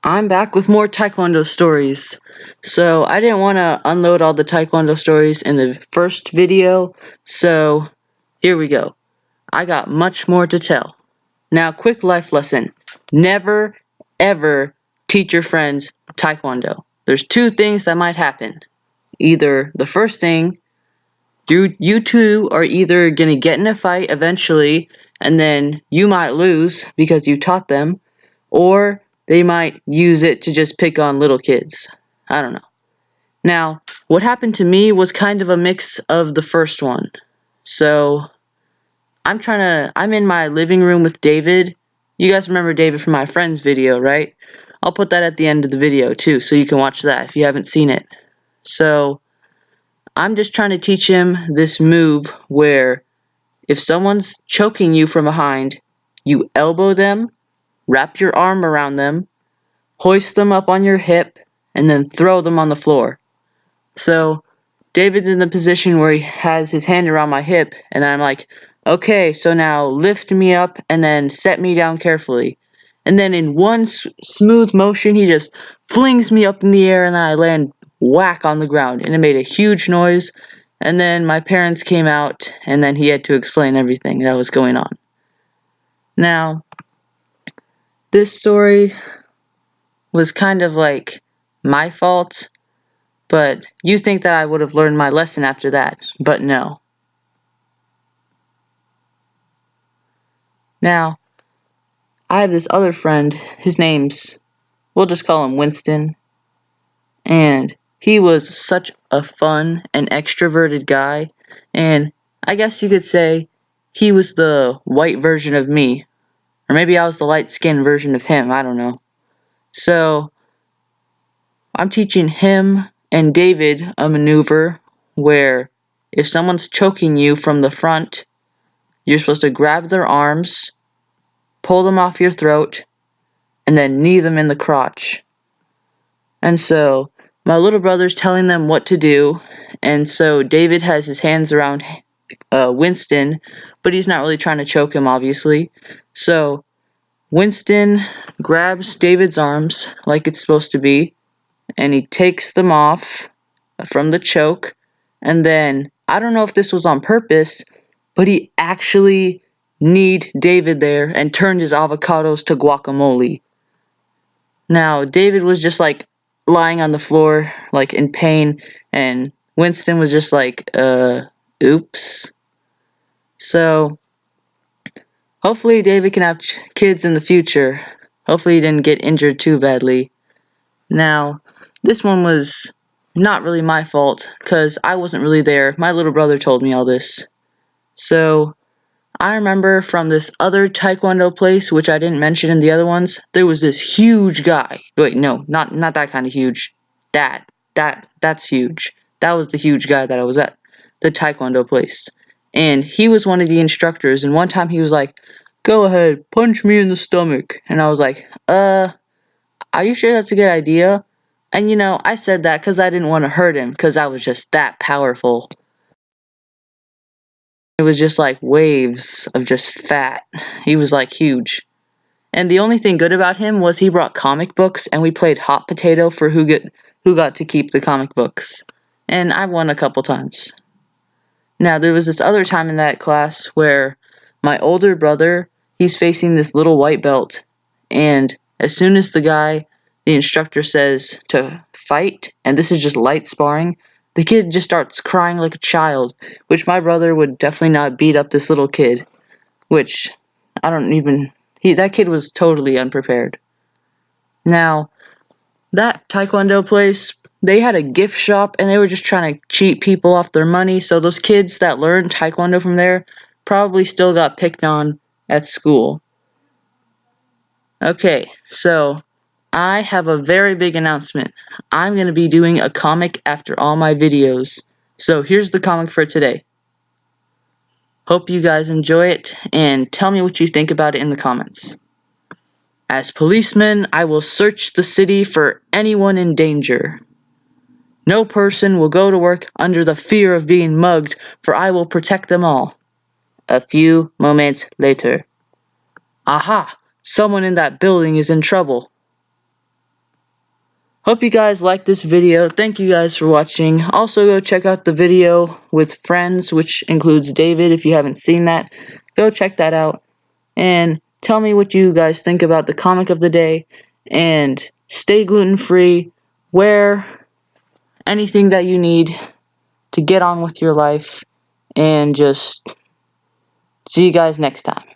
I'm back with more Taekwondo stories. So, I didn't want to unload all the Taekwondo stories in the first video, so here we go. I got much more to tell. Now, quick life lesson. Never, ever teach your friends Taekwondo. There's two things that might happen. Either the first thing, you two are either going to get in a fight eventually, and then you might lose because you taught them, or they might use it to just pick on little kids. I don't know. Now, what happened to me was kind of a mix of the first one. So, I'm in my living room with David. You guys remember David from my friend's video, right? I'll put that at the end of the video too, so you can watch that if you haven't seen it. So, I'm just trying to teach him this move where if someone's choking you from behind, you elbow them, wrap your arm around them, hoist them up on your hip, and then throw them on the floor. So David's in the position where he has his hand around my hip, and I'm like, okay, so now lift me up and then set me down carefully. And then in one smooth motion, he just flings me up in the air, and then I land whack on the ground, and it made a huge noise. And then my parents came out, and then he had to explain everything that was going on. Now, this story was kind of like my fault, but you think that I would have learned my lesson after that, but no. Now, I have this other friend, we'll just call him Winston, and he was such a fun and extroverted guy, and I guess you could say he was the white version of me, or maybe I was the light-skinned version of him, I don't know. So, I'm teaching him and David a maneuver where if someone's choking you from the front, you're supposed to grab their arms, pull them off your throat, and then knee them in the crotch. And so my little brother's telling them what to do, and so David has his hands around Winston, but he's not really trying to choke him, obviously. So Winston grabs David's arms like it's supposed to be, and he takes them off from the choke, and then I don't know if this was on purpose, but he actually kneed David there and turned his avocados to guacamole. Now, David was just like lying on the floor, like in pain, and Winston was just like, oops. So, hopefully David can have kids in the future. Hopefully he didn't get injured too badly. Now, this one was not really my fault, because I wasn't really there. My little brother told me all this. So, I remember from this other Taekwondo place, which I didn't mention in the other ones, there was this huge guy. Wait, no, not that kind of huge. That's huge. That was the huge guy that I was at, the Taekwondo place. And he was one of the instructors, and one time he was like, "Go ahead, punch me in the stomach." And I was like, are you sure that's a good idea? And I said that because I didn't want to hurt him, because I was just that powerful. It was just like waves of just fat. He was like huge. And the only thing good about him was he brought comic books, and we played hot potato for who got to keep the comic books. And I won a couple times. Now, there was this other time in that class where my older brother, he's facing this little white belt, and as soon as the instructor says to fight, and this is just light sparring, the kid just starts crying like a child, which my brother would definitely not beat up this little kid, which I don't even, that kid was totally unprepared. Now, that Taekwondo place, they had a gift shop, and they were just trying to cheat people off their money, so those kids that learned Taekwondo from there probably still got picked on at school. Okay, so I have a very big announcement. I'm going to be doing a comic after all my videos. So here's the comic for today. Hope you guys enjoy it, and tell me what you think about it in the comments. As policeman, I will search the city for anyone in danger. No person will go to work under the fear of being mugged, for I will protect them all. A few moments later. Aha! Someone in that building is in trouble. Hope you guys liked this video. Thank you guys for watching. Also, go check out the video with friends, which includes David. If you haven't seen that, go check that out. And tell me what you guys think about the comic of the day. And stay gluten-free. Wear anything that you need to get on with your life. And just see you guys next time.